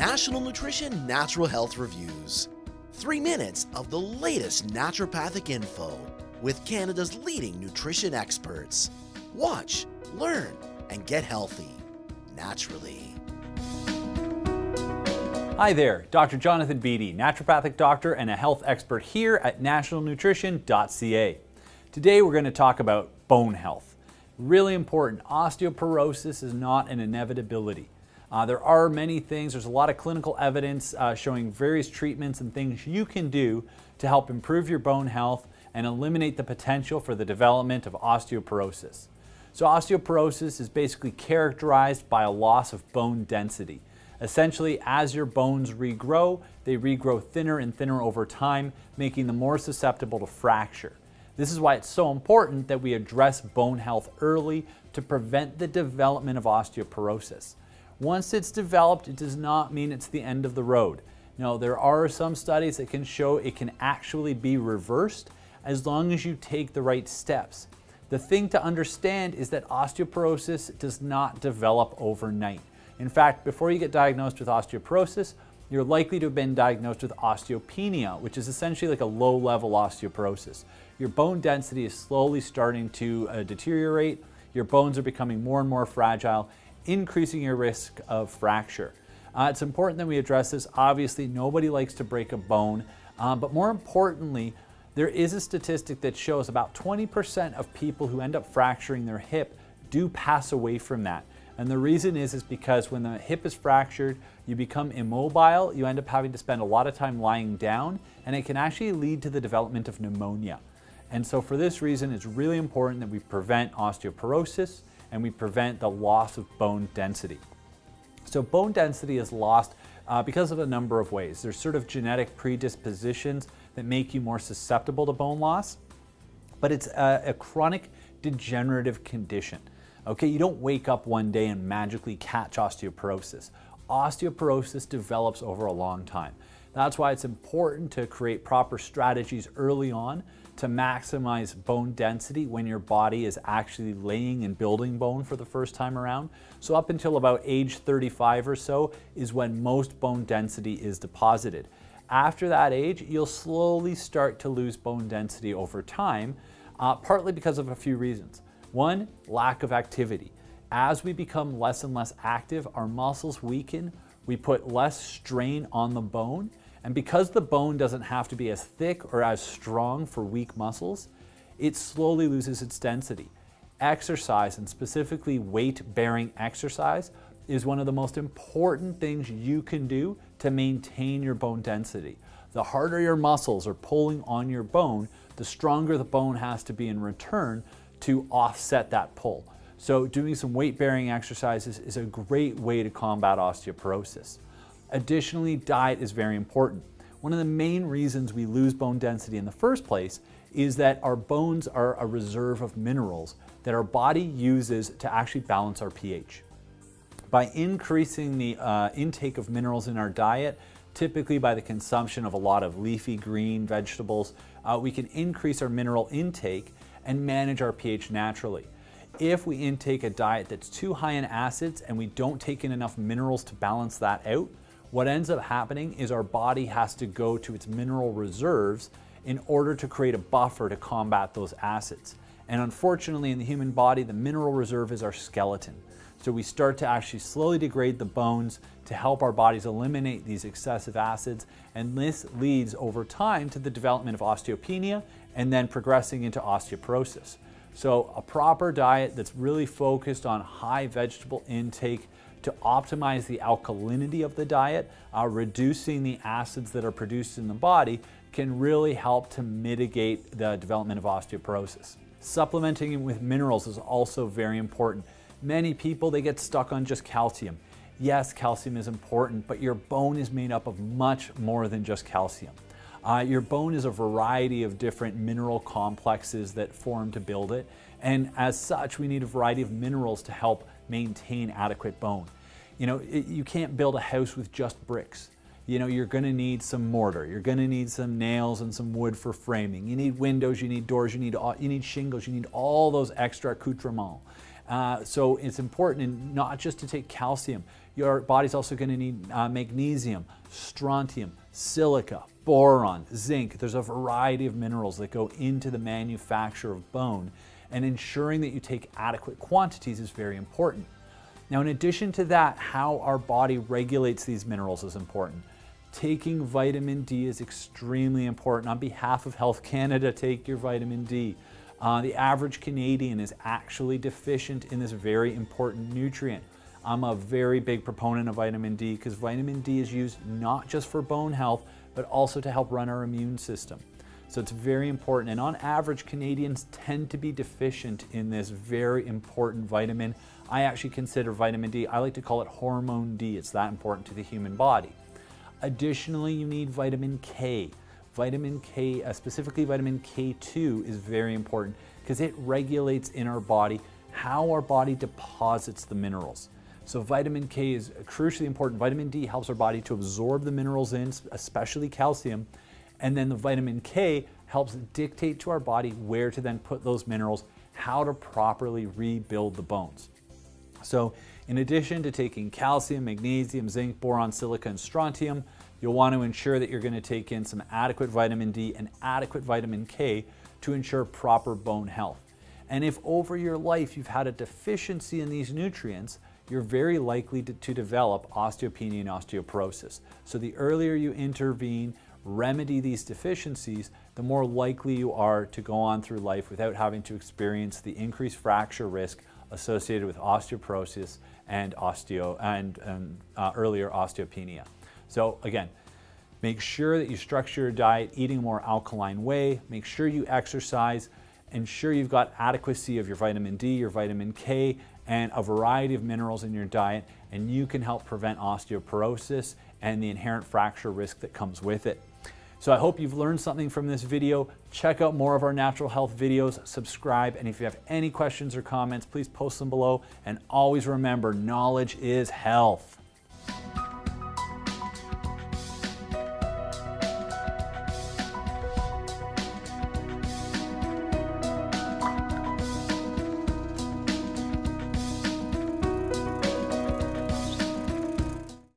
National Nutrition Natural Health Reviews. 3 minutes of the latest naturopathic info with Canada's leading nutrition experts. Watch, learn, and get healthy naturally. Hi there, Dr. Jonathan Beatty, naturopathic doctor and a health expert here at Nationalnutrition.ca. Today we're going to talk about bone health. Really important, osteoporosis is not an inevitability. There are many things, there's a lot of clinical evidence showing various treatments and things you can do to help improve your bone health and eliminate the potential for the development of osteoporosis. So osteoporosis is basically characterized by a loss of bone density. Essentially, as your bones regrow, they regrow thinner and thinner over time, making them more susceptible to fracture. This is why it's so important that we address bone health early to prevent the development of osteoporosis. Once it's developed, it does not mean it's the end of the road. Now, there are some studies that can show it can actually be reversed as long as you take the right steps. The thing to understand is that osteoporosis does not develop overnight. In fact, before you get diagnosed with osteoporosis, you're likely to have been diagnosed with osteopenia, which is essentially like a low-level osteoporosis. Your bone density is slowly starting to deteriorate, your bones are becoming more and more fragile, increasing your risk of fracture. It's important that we address this. Obviously, nobody likes to break a bone, but more importantly, there is a statistic that shows about 20% of people who end up fracturing their hip do pass away from that. And the reason is because when the hip is fractured, you become immobile, you end up having to spend a lot of time lying down, and it can actually lead to the development of pneumonia. And so for this reason, it's really important that we prevent osteoporosis and we prevent the loss of bone density. So bone density is lost because of a number of ways. There's sort of genetic predispositions that make you more susceptible to bone loss, but it's a chronic degenerative condition. Okay, you don't wake up one day and magically catch osteoporosis. Osteoporosis develops over a long time. That's why it's important to create proper strategies early on to maximize bone density when your body is actually laying and building bone for the first time around. So up until about age 35 or so is when most bone density is deposited. After that age, you'll slowly start to lose bone density over time, partly because of a few reasons. One, lack of activity. As we become less and less active, our muscles weaken, we put less strain on the bone, and because the bone doesn't have to be as thick or as strong for weak muscles, it slowly loses its density. Exercise, and specifically weight-bearing exercise, is one of the most important things you can do to maintain your bone density. The harder your muscles are pulling on your bone, the stronger the bone has to be in return to offset that pull. So doing some weight-bearing exercises is a great way to combat osteoporosis. Additionally, diet is very important. One of the main reasons we lose bone density in the first place is that our bones are a reserve of minerals that our body uses to actually balance our pH. By increasing the intake of minerals in our diet, typically by the consumption of a lot of leafy green vegetables, we can increase our mineral intake and manage our pH naturally. If we intake a diet that's too high in acids and we don't take in enough minerals to balance that out, what ends up happening is our body has to go to its mineral reserves in order to create a buffer to combat those acids. And unfortunately, in the human body, the mineral reserve is our skeleton. So we start to actually slowly degrade the bones to help our bodies eliminate these excessive acids, and this leads over time to the development of osteopenia and then progressing into osteoporosis. So a proper diet that's really focused on high vegetable intake to optimize the alkalinity of the diet, reducing the acids that are produced in the body, can really help to mitigate the development of osteoporosis. Supplementing with minerals is also very important. Many people, they get stuck on just calcium. Yes, calcium is important, but your bone is made up of much more than just calcium. Your bone is a variety of different mineral complexes that form to build it, and as such, we need a variety of minerals to help maintain adequate bone. You know, you can't build a house with just bricks. You know, you're going to need some mortar, you're going to need some nails and some wood for framing. You need windows, you need doors, you need shingles, you need all those extra accoutrements. So it's important not just to take calcium. Your body's also going to need magnesium, strontium, silica, boron, zinc. There's a variety of minerals that go into the manufacture of bone, and ensuring that you take adequate quantities is very important. Now, in addition to that, how our body regulates these minerals is important. Taking vitamin D is extremely important. On behalf of Health Canada, take your vitamin D. The average Canadian is actually deficient in this very important nutrient. I'm a very big proponent of vitamin D because vitamin D is used not just for bone health, but also to help run our immune system. So it's very important. And on average, Canadians tend to be deficient in this very important vitamin. I actually consider vitamin D, I like to call it hormone D. It's that important to the human body. Additionally, you need vitamin K. Vitamin K, specifically vitamin K2, is very important because it regulates in our body how our body deposits the minerals. So vitamin K is crucially important. Vitamin D helps our body to absorb the minerals in, especially calcium. And then the vitamin K helps dictate to our body where to then put those minerals, how to properly rebuild the bones. So in addition to taking calcium, magnesium, zinc, boron, silica, and strontium, you'll want to ensure that you're going to take in some adequate vitamin D and adequate vitamin K to ensure proper bone health. And if over your life you've had a deficiency in these nutrients, you're very likely to develop osteopenia and osteoporosis. So the earlier you intervene, remedy these deficiencies, the more likely you are to go on through life without having to experience the increased fracture risk associated with osteoporosis and earlier osteopenia. So again, make sure that you structure your diet eating a more alkaline way, make sure you exercise, ensure you've got adequacy of your vitamin D, your vitamin K, and a variety of minerals in your diet, and you can help prevent osteoporosis and the inherent fracture risk that comes with it. So I hope you've learned something from this video. Check out more of our natural health videos, subscribe, and if you have any questions or comments, please post them below. And always remember, knowledge is health.